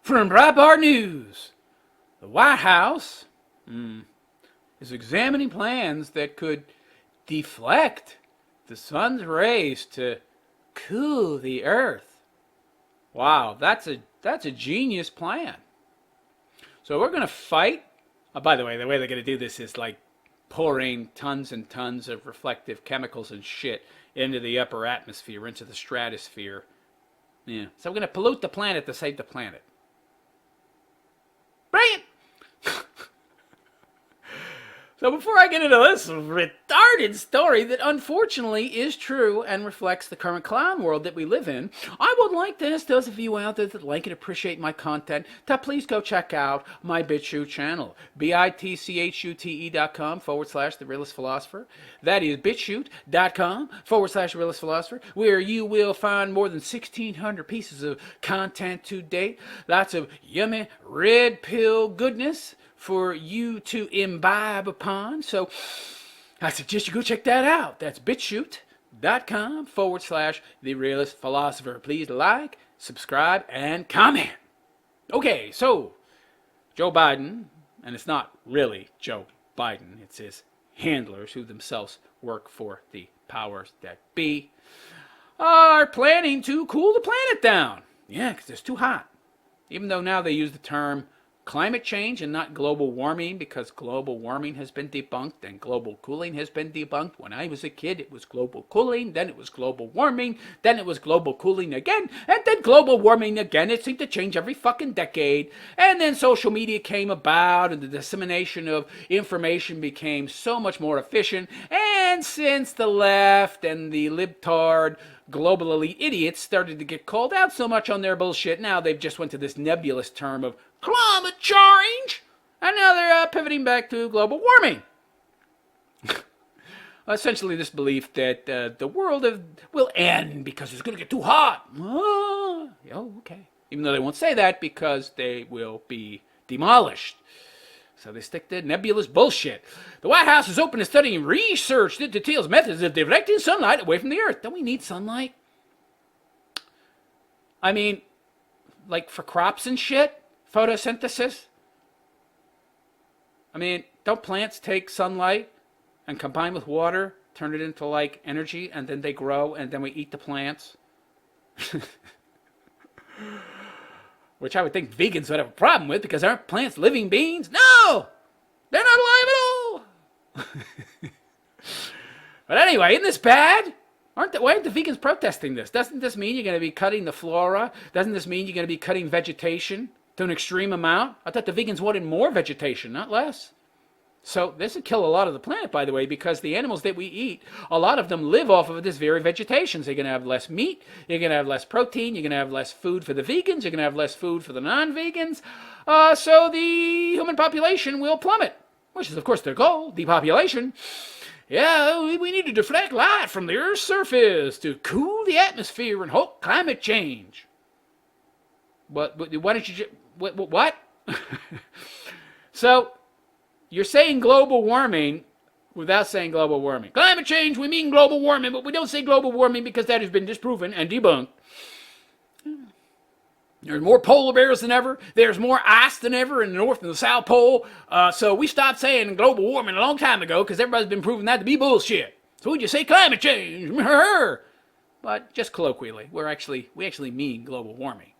From Breitbart News, the White House is examining plans that could deflect the sun's rays to cool the earth. Wow, that's a genius plan. So we're going to fight. Oh, by the way they're going to do this is like pouring tons and tons of reflective chemicals and shit into the upper atmosphere, into the stratosphere. Yeah. So we're going to pollute the planet to save the planet. Brilliant! So before I get into this retarded story that unfortunately is true and reflects the current clown world that we live in, I would like to ask those of you out there that like and appreciate my content to please go check out my BitChute channel, bitchute.com/The Realist Philosopher. That is bitchute.com/The Realist Philosopher, where you will find more than 1,600 pieces of content to date. Lots of yummy red pill goodness for you to imbibe upon. So I suggest you go check that out. That's bitchute.com/The Realist Philosopher. Please like, subscribe, and comment. Okay, so Joe Biden, and it's not really Joe Biden, it's his handlers who themselves work for the powers that be, are planning to cool the planet down. Yeah, because it's too hot. Even though now they use the term climate change and not global warming, because global warming has been debunked and global cooling has been debunked. When I was a kid, it was global cooling, then it was global warming, then it was global cooling again, and then global warming again. It seemed to change every fucking decade. And then social media came about and the dissemination of information became so much more efficient. And since the left and the libtard global elite idiots started to get called out so much on their bullshit, now they've just went to this nebulous term of climate change, and now they're pivoting back to global warming. Essentially this belief that the world will end because it's going to get too hot. Oh, okay. Even though they won't say that because they will be demolished. So they stick to nebulous bullshit. The White House is open to studying research that details methods of directing sunlight away from the earth. Don't we need sunlight? I mean, like for crops and shit? Photosynthesis? I mean, don't plants take sunlight and combine with water, turn it into like energy, and then they grow, and then we eat the plants? Which I would think vegans would have a problem with, because aren't plants living beings? No! They're not alive at all! But anyway, isn't this bad? Why aren't the vegans protesting this? Doesn't this mean you're going to be cutting the flora? Doesn't this mean you're going to be cutting vegetation to an extreme amount? I thought the vegans wanted more vegetation, not less. So this would kill a lot of the planet, by the way, because the animals that we eat, a lot of them live off of this very vegetation. So you're going to have less meat, you're going to have less protein, you're going to have less food for the vegans, you're going to have less food for the non-vegans. So the human population will plummet, which is, of course, their goal, depopulation. Yeah, we need to deflect light from the Earth's surface to cool the atmosphere and halt climate change. Why don't you... What? So... you're saying global warming without saying global warming. Climate change, we mean global warming, but we don't say global warming because that has been disproven and debunked. There's more polar bears than ever. There's more ice than ever in the North and the South Pole. So we stopped saying global warming a long time ago because everybody's been proving that to be bullshit. So would you say climate change? But just colloquially, we actually mean global warming.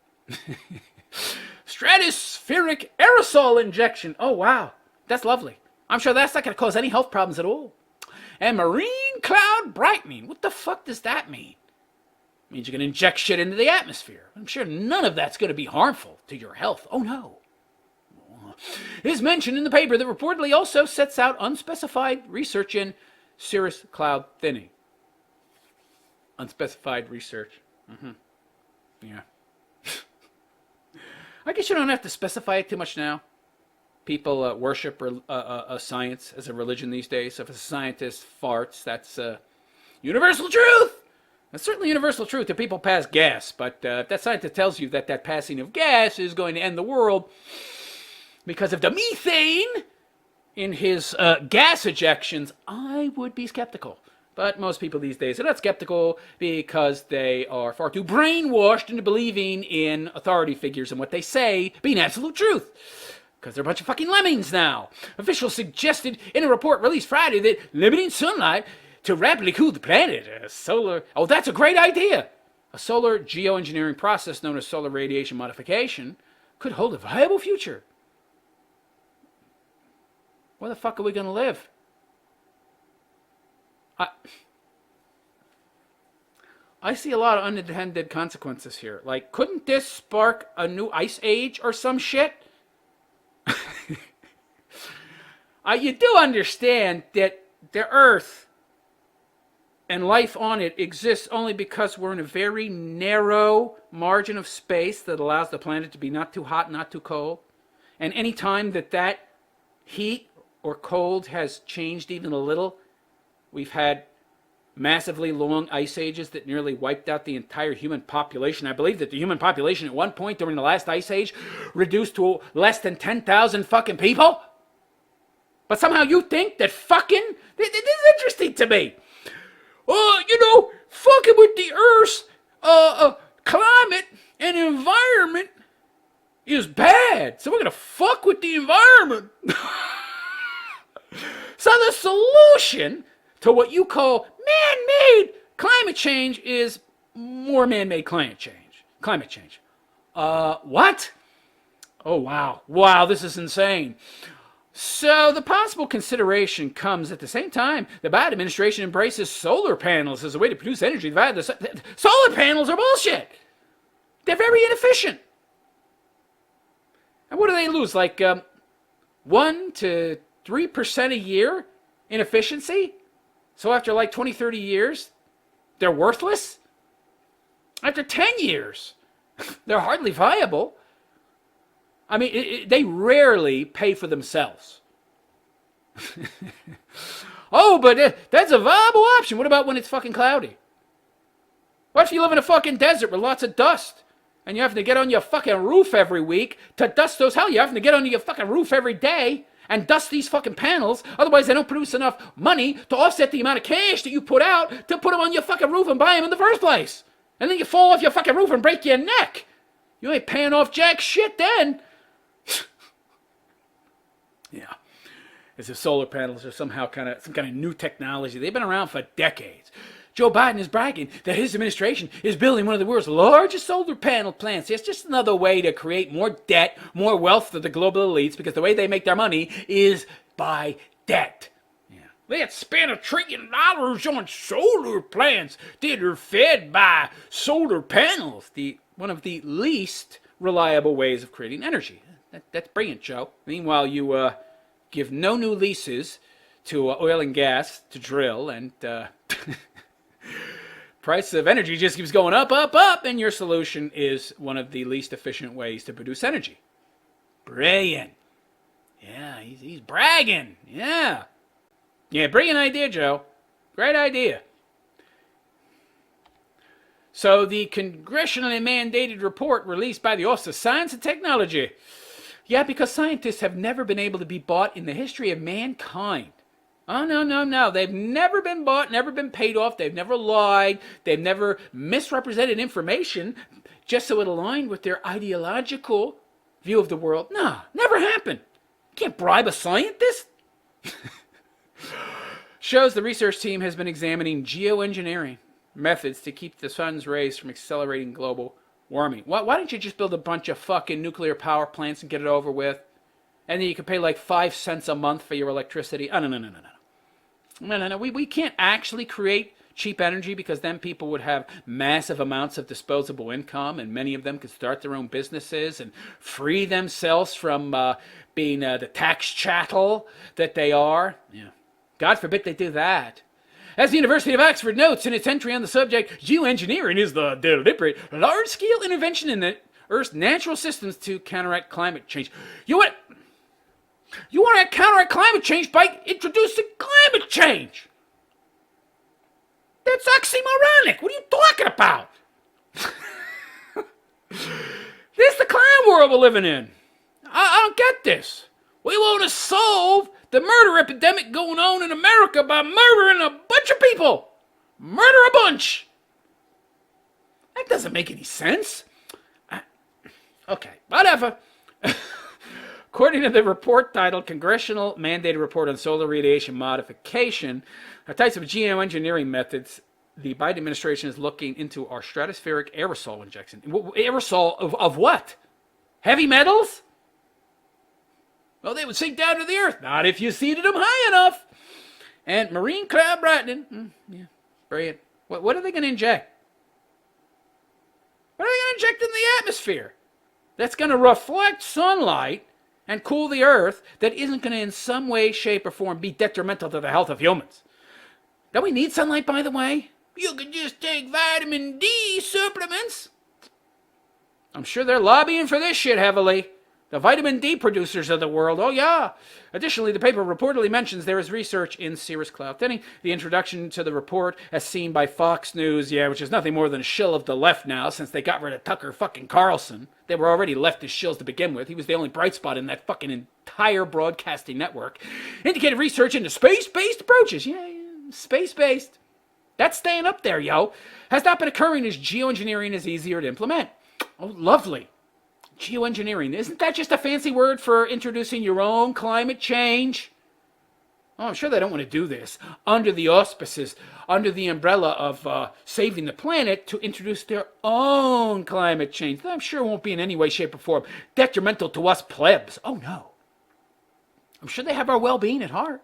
Stratospheric aerosol injection. Oh, wow. That's lovely. I'm sure that's not going to cause any health problems at all. And marine cloud brightening. What the fuck does that mean? It means you're going to inject shit into the atmosphere. I'm sure none of that's going to be harmful to your health. Oh, no. It is mentioned in the paper that reportedly also sets out unspecified research in cirrus cloud thinning. Unspecified research. Yeah. I guess you don't have to specify it too much now. People worship science as a religion these days. So if a scientist farts, that's universal truth. That's certainly universal truth that people pass gas. But if that scientist tells you that that passing of gas is going to end the world because of the methane in his gas ejections, I would be skeptical. But most people these days are not skeptical because they are far too brainwashed into believing in authority figures and what they say being absolute truth. Because they're a bunch of fucking lemmings now. Officials suggested in a report released Friday that limiting sunlight to rapidly cool the planet, that's a great idea. A solar geoengineering process known as solar radiation modification could hold a viable future. Where the fuck are we going to live? I see a lot of unintended consequences here. Like, couldn't this spark a new ice age or some shit? You do understand that the Earth and life on it exists only because we're in a very narrow margin of space that allows the planet to be not too hot, not too cold. And any time that heat or cold has changed even a little, we've had massively long ice ages that nearly wiped out the entire human population. I believe that the human population at one point during the last ice age reduced to less than 10,000 fucking people. But somehow you think that fucking, this is interesting to me. Fucking with the Earth's climate and environment is bad. So we're going to fuck with the environment. So the solution to what you call man-made climate change is more man-made climate change. What? Oh, wow. Wow, this is insane. So the possible consideration comes at the same time the Biden administration embraces solar panels as a way to produce energy. Solar panels are bullshit. They're very inefficient. And what do they lose? Like 1 to 3% a year in efficiency? So after like 20, 30 years, they're worthless? After 10 years, they're hardly viable. I mean, they rarely pay for themselves. Oh, but that's a viable option. What about when it's fucking cloudy? What if you live in a fucking desert with lots of dust and you have to get on your fucking roof every week to dust those? Hell, you have to get on your fucking roof every day and dust these fucking panels. Otherwise, they don't produce enough money to offset the amount of cash that you put out to put them on your fucking roof and buy them in the first place. And then you fall off your fucking roof and break your neck. You ain't paying off jack shit then. Yeah. As if solar panels are somehow some kind of new technology. They've been around for decades. Joe Biden is bragging that his administration is building one of the world's largest solar panel plants. It's just another way to create more debt, more wealth for the global elites, because the way they make their money is by debt. Yeah. Let's spend $1 trillion on solar plants that are fed by solar panels. One of the least reliable ways of creating energy. That's brilliant, Joe. Meanwhile, you give no new leases to oil and gas to drill, and price of energy just keeps going up, and your solution is one of the least efficient ways to produce energy. Brilliant. Yeah, he's bragging. Yeah. Yeah, brilliant idea, Joe. Great idea. So the congressionally mandated report released by the Office of Science and Technology. Yeah, because scientists have never been able to be bought in the history of mankind. Oh, no. They've never been bought, never been paid off. They've never lied. They've never misrepresented information just so it aligned with their ideological view of the world. No, never happened. You can't bribe a scientist. Shows the research team has been examining geoengineering methods to keep the sun's rays from accelerating global warming. Why don't you just build a bunch of fucking nuclear power plants and get it over with? And then you can pay like 5 cents a month for your electricity. Oh, no. We can't actually create cheap energy, because then people would have massive amounts of disposable income, and many of them could start their own businesses and free themselves from being the tax chattel that they are. Yeah. God forbid they do that. As the University of Oxford notes in its entry on the subject, geoengineering is the deliberate, large-scale intervention in the Earth's natural systems to counteract climate change. You want to counteract climate change by introducing climate change? That's oxymoronic. What are you talking about? This is the clown world we're living in. I don't get this. We want to solve the murder epidemic going on in America by murdering a bunch of people. Murder a bunch! That doesn't make any sense. Okay, whatever. According to the report titled Congressional Mandated Report on Solar Radiation Modification, types of geoengineering methods, the Biden administration is looking into our stratospheric aerosol injection. Aerosol of what? Heavy metals? Well, they would sink down to the earth. Not if you seeded them high enough. And marine cloud brightening. Yeah, brilliant. What are they going to inject? What are they going to inject in the atmosphere? That's going to reflect sunlight and cool the earth that isn't going to in some way, shape, or form be detrimental to the health of humans. Don't we need sunlight, by the way? You could just take vitamin D supplements. I'm sure they're lobbying for this shit heavily. The vitamin D producers of the world, oh yeah. Additionally, the paper reportedly mentions there is research in cirrus cloud thinning. The introduction to the report, as seen by Fox News, which is nothing more than a shill of the left now, since they got rid of Tucker fucking Carlson. They were already leftist shills to begin with. He was the only bright spot in that fucking entire broadcasting network. Indicated research into space-based approaches. Yeah, space-based. That's staying up there, yo. Has not been occurring as geoengineering is easier to implement. Oh, lovely. Geoengineering. Isn't that just a fancy word for introducing your own climate change? Oh, I'm sure they don't want to do this under the auspices, under the umbrella of saving the planet, to introduce their own climate change. That I'm sure won't be in any way, shape, or form detrimental to us plebs. Oh, no. I'm sure they have our well-being at heart.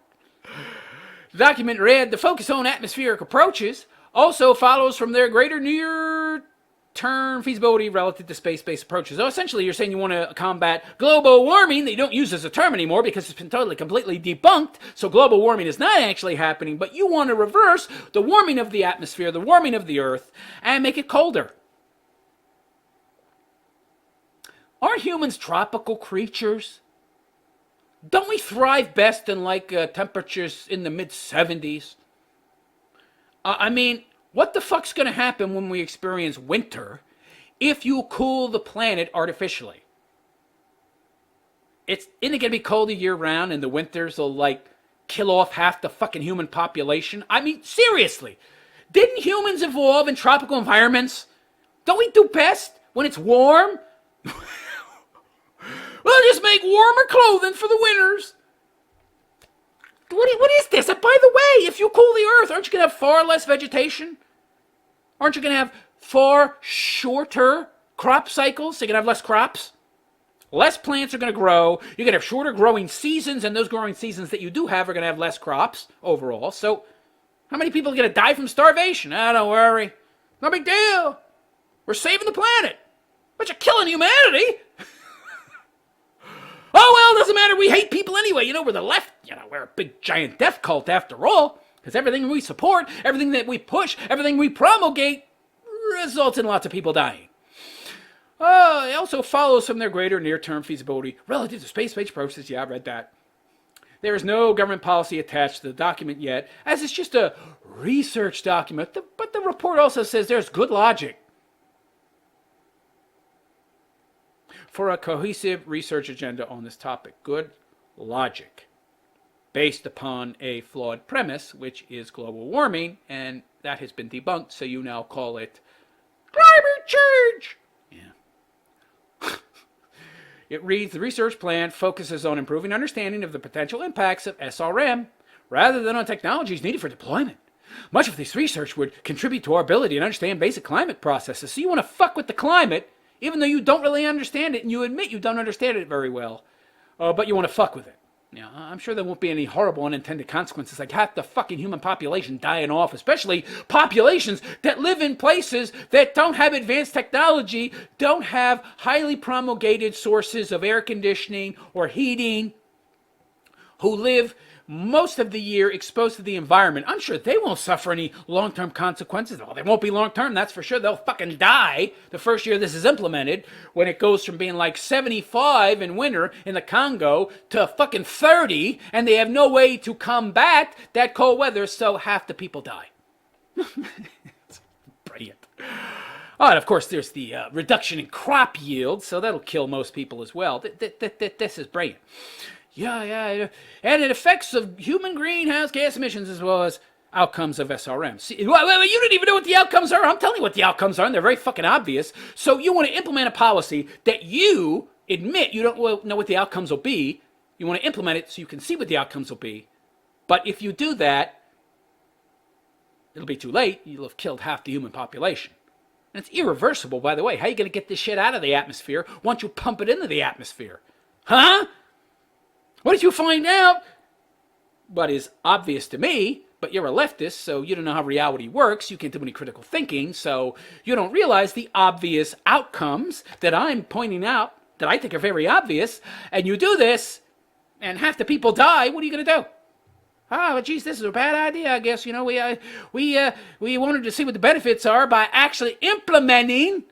The document read, the focus on atmospheric approaches also follows from their greater near-term feasibility relative to space-based approaches. So essentially, you're saying you want to combat global warming that you don't use as a term anymore because it's been totally, completely debunked. So global warming is not actually happening, but you want to reverse the warming of the atmosphere, the warming of the earth, and make it colder. Aren't humans tropical creatures? Don't we thrive best in temperatures in the mid-70s? I mean, what the fuck's going to happen when we experience winter if you cool the planet artificially? Isn't it going to be colder year-round and the winters will, kill off half the fucking human population? I mean, seriously. Didn't humans evolve in tropical environments? Don't we do best when it's warm? We'll just make warmer clothing for the winters. What is this? And by the way, if you cool the earth, aren't you going to have far less vegetation? Aren't you going to have far shorter crop cycles? So you're going to have less crops? Less plants are going to grow. You're going to have shorter growing seasons, and those growing seasons that you do have are going to have less crops overall. So how many people are going to die from starvation? Don't worry. No big deal. We're saving the planet. But you're killing humanity. Oh, well, it doesn't matter. We hate people anyway. We're the left. We're a big, giant death cult after all. Because everything we support, everything that we push, everything we promulgate results in lots of people dying. It also follows from their greater near-term feasibility relative to space-based approaches. Yeah, I read that. There is no government policy attached to the document yet, as it's just a research document. But the report also says there's good logic for a cohesive research agenda on this topic. Good logic. Based upon a flawed premise, which is global warming, and that has been debunked, so you now call it climate change. Yeah. It reads, the research plan focuses on improving understanding of the potential impacts of SRM, rather than on technologies needed for deployment. Much of this research would contribute to our ability to understand basic climate processes. So you want to fuck with the climate, even though you don't really understand it, and you admit you don't understand it very well, but you want to fuck with it. I'm sure there won't be any horrible unintended consequences like half the fucking human population dying off, especially populations that live in places that don't have advanced technology, don't have highly promulgated sources of air conditioning or heating, who live most of the year exposed to the environment. I'm sure they won't suffer any long-term consequences. Well, they won't be long-term, that's for sure. They'll fucking die the first year this is implemented, when it goes from being 75 in winter in the Congo to fucking 30, and they have no way to combat that cold weather, so half the people die. It's brilliant. Oh, and of course, there's the reduction in crop yield, so that'll kill most people as well. This is brilliant. Yeah. And it affects of human greenhouse gas emissions as well as outcomes of SRM. See, well, you don't even know what the outcomes are. I'm telling you what the outcomes are, and they're very fucking obvious. So you want to implement a policy that you admit you don't know what the outcomes will be. You want to implement it so you can see what the outcomes will be. But if you do that, it'll be too late. You'll have killed half the human population. And it's irreversible, by the way. How are you going to get this shit out of the atmosphere once you pump it into the atmosphere? Huh? What did you find out? What is obvious to me, but you're a leftist, so you don't know how reality works. You can't do any critical thinking, so you don't realize the obvious outcomes that I'm pointing out that I think are very obvious. And you do this, and half the people die. What are you going to do? Oh, geez, this is a bad idea, I guess. You know, we wanted to see what the benefits are by actually implementing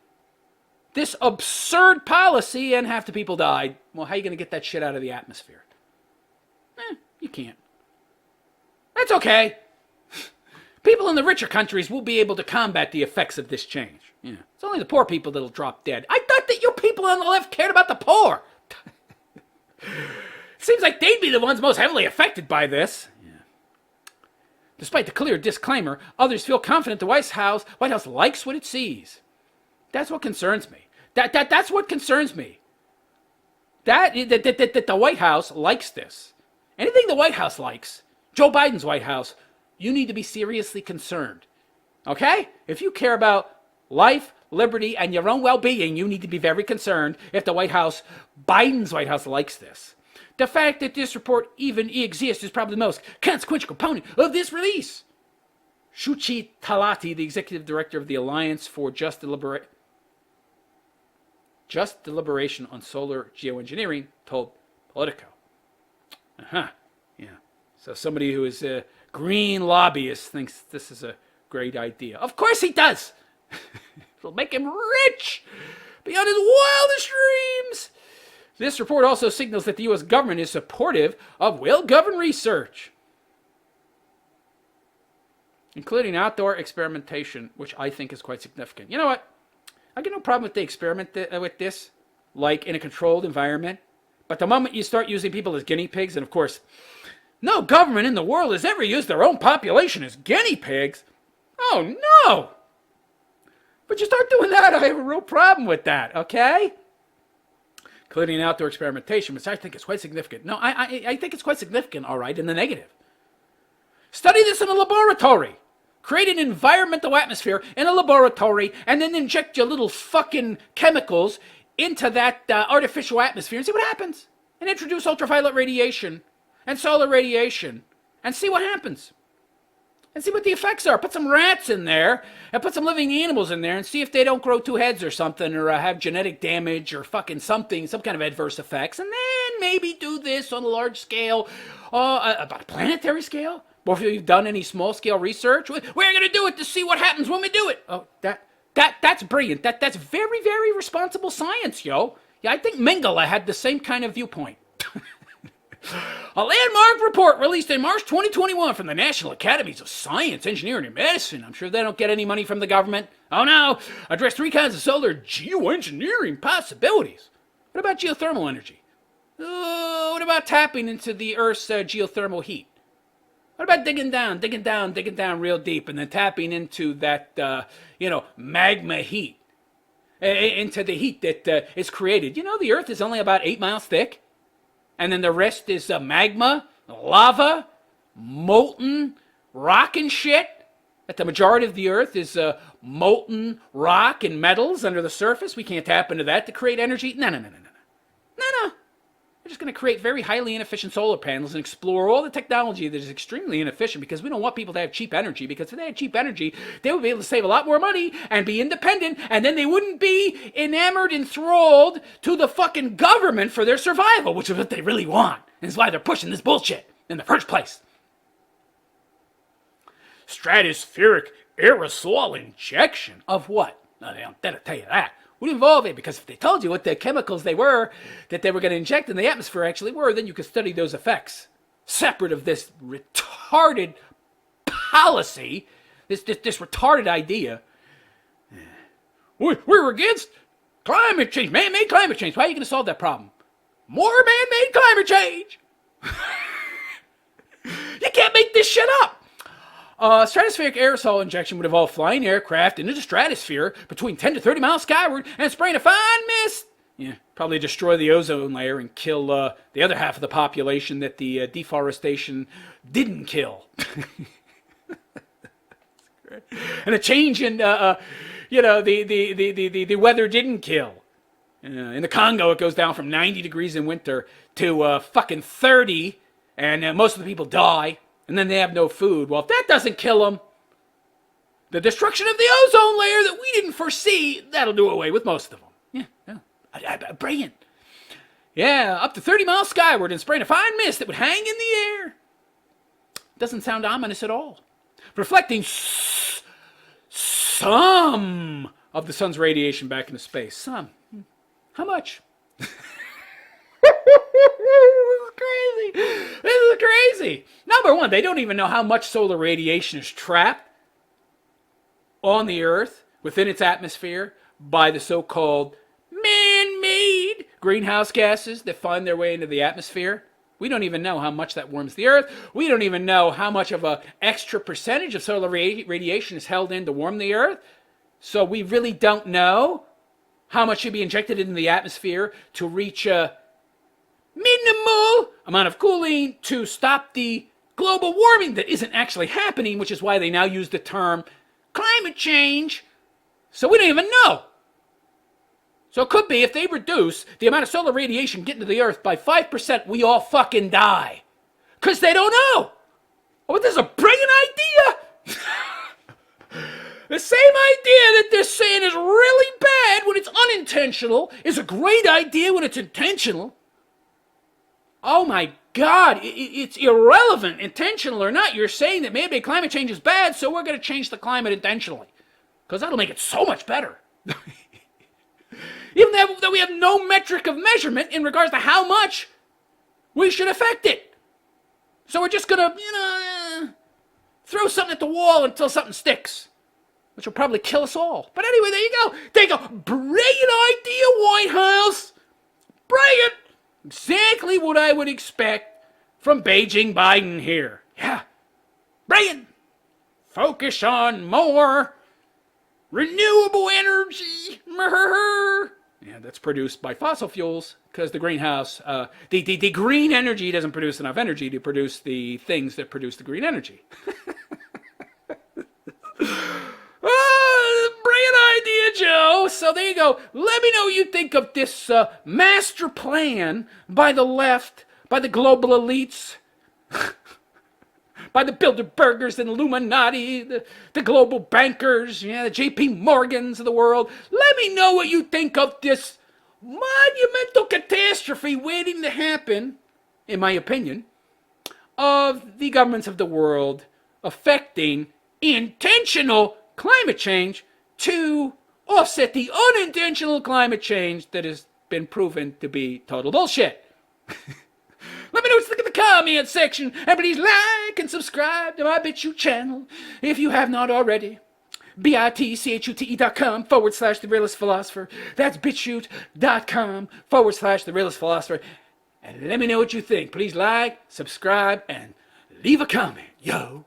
this absurd policy, and half the people died. Well, how are you going to get that shit out of the atmosphere? You can't. That's okay. People in the richer countries will be able to combat the effects of this change. Yeah. It's only the poor people that'll drop dead. I thought that you people on the left cared about the poor. Seems like they'd be the ones most heavily affected by this. Yeah. Despite the clear disclaimer, others feel confident the White House likes what it sees. That's what concerns me. That's what concerns me. That the White House likes this. Anything the White House likes, Joe Biden's White House, you need to be seriously concerned. Okay? If you care about life, liberty, and your own well-being, you need to be very concerned if the White House, Biden's White House, likes this. The fact that this report even exists is probably the most consequential component of this release. Shuchi Talati, the executive director of the Alliance for Just Deliberation on Solar Geoengineering, told Politico. Yeah. So somebody who is a green lobbyist thinks this is a great idea. Of course he does. It'll make him rich beyond his wildest dreams. This report also signals that the U.S. government is supportive of well-governed research, including outdoor experimentation, which I think is quite significant. You know what? I get no problem with the experiment with this, like in a controlled environment. But the moment you start using people as guinea pigs, and of course, no government in the world has ever used their own population as guinea pigs. Oh, no! But you start doing that, I have a real problem with that, okay? Including outdoor experimentation, which I think is quite significant. No, I think it's quite significant, all right, in the negative. Study this in a laboratory. Create an environmental atmosphere in a laboratory, and then inject your little fucking chemicals into that artificial atmosphere and see what happens. And introduce ultraviolet radiation and solar radiation and see what happens. And see what the effects are. Put some rats in there and put some living animals in there and see if they don't grow two heads or something or have genetic damage or fucking something, some kind of adverse effects. And then maybe do this on a large scale, about a planetary scale. Or if you've done any small scale research, we're going to do it to see what happens when we do it. Oh, that's brilliant. That's very, very responsible science, yo. Yeah, I think Mengele had the same kind of viewpoint. A landmark report released in March 2021 from the National Academies of Science, Engineering, and Medicine. I'm sure they don't get any money from the government. Oh no! Address 3 kinds of solar geoengineering possibilities. What about geothermal energy? What about tapping into the Earth's geothermal heat? What about digging down real deep and then tapping into that, magma heat? Into the heat that is created. You know, the Earth is only about 8 miles thick. And then the rest is magma, lava, molten rock and shit. That the majority of the Earth is molten rock and metals under the surface. We can't tap into that to create energy. No. We're just going to create very highly inefficient solar panels and explore all the technology that is extremely inefficient because we don't want people to have cheap energy. Because if they had cheap energy, they would be able to save a lot more money and be independent, and then they wouldn't be enamored, enthralled to the fucking government for their survival, which is what they really want. And it's why they're pushing this bullshit in the first place. Stratospheric aerosol injection of what? No, they don't tell you that. Would involve it, because if they told you what the chemicals they were that they were going to inject in the atmosphere actually were, then you could study those effects separate of this retarded policy, this retarded idea. We're against climate change, man-made climate change. How are you going to solve that problem? More man-made climate change. You can't make this shit up. Stratospheric aerosol injection would involve flying aircraft into the stratosphere between 10 to 30 miles skyward and spraying a fine mist. Yeah, probably destroy the ozone layer and kill the other half of the population that the deforestation didn't kill. And a change in, the weather didn't kill. In the Congo, it goes down from 90 degrees in winter to fucking 30, and most of the people die, and then they have no food. Well, if that doesn't kill them, the destruction of the ozone layer that we didn't foresee, that'll do away with most of them. Yeah. Brilliant. Yeah, up to 30 miles skyward and spraying a fine mist that would hang in the air. Doesn't sound ominous at all. Reflecting some of the sun's radiation back into space. Some. How much? This is crazy. Number one, they don't even know how much solar radiation is trapped on the Earth within its atmosphere by the so-called man-made greenhouse gases that find their way into the atmosphere. We don't even know how much that warms the Earth. We don't even know how much of an extra percentage of solar radiation is held in to warm the Earth. So we really don't know how much should be injected into the atmosphere to reach a minimal amount of cooling to stop the global warming that isn't actually happening, which is why they now use the term climate change. So we don't even know. So it could be if they reduce the amount of solar radiation getting to the Earth by 5%, we all fucking die. Because they don't know. Oh, this is a brilliant idea. The same idea that they're saying is really bad when it's unintentional is a great idea when it's intentional. Oh my God, it's irrelevant, intentional or not. You're saying that maybe climate change is bad, so we're going to change the climate intentionally. Because that'll make it so much better. Even though we have no metric of measurement in regards to how much we should affect it. So we're just going to, throw something at the wall until something sticks. Which will probably kill us all. But anyway, there you go. There you go. Brilliant idea, White House. Brilliant. Exactly what I would expect from Beijing Biden here. Yeah. Brilliant. Focus on more renewable energy. Yeah, that's produced by fossil fuels because the greenhouse, the green energy doesn't produce enough energy to produce the things that produce the green energy. Brilliant idea, Joe. So there you go. Let me know what you think of this master plan by the left, by the global elites, by the Bilderbergers and Illuminati, the global bankers, the JP Morgans of the world. Let me know what you think of this monumental catastrophe waiting to happen, in my opinion, of the governments of the world affecting intentional climate change to offset the unintentional climate change that has been proven to be total bullshit. Let me know what you think in the comment section, and please like and subscribe to my BitChute channel if you have not already. bitchute.com/The Realist Philosopher. That's bitchute.com/The Realist Philosopher. And let me know what you think. Please like, subscribe, and leave a comment. Yo.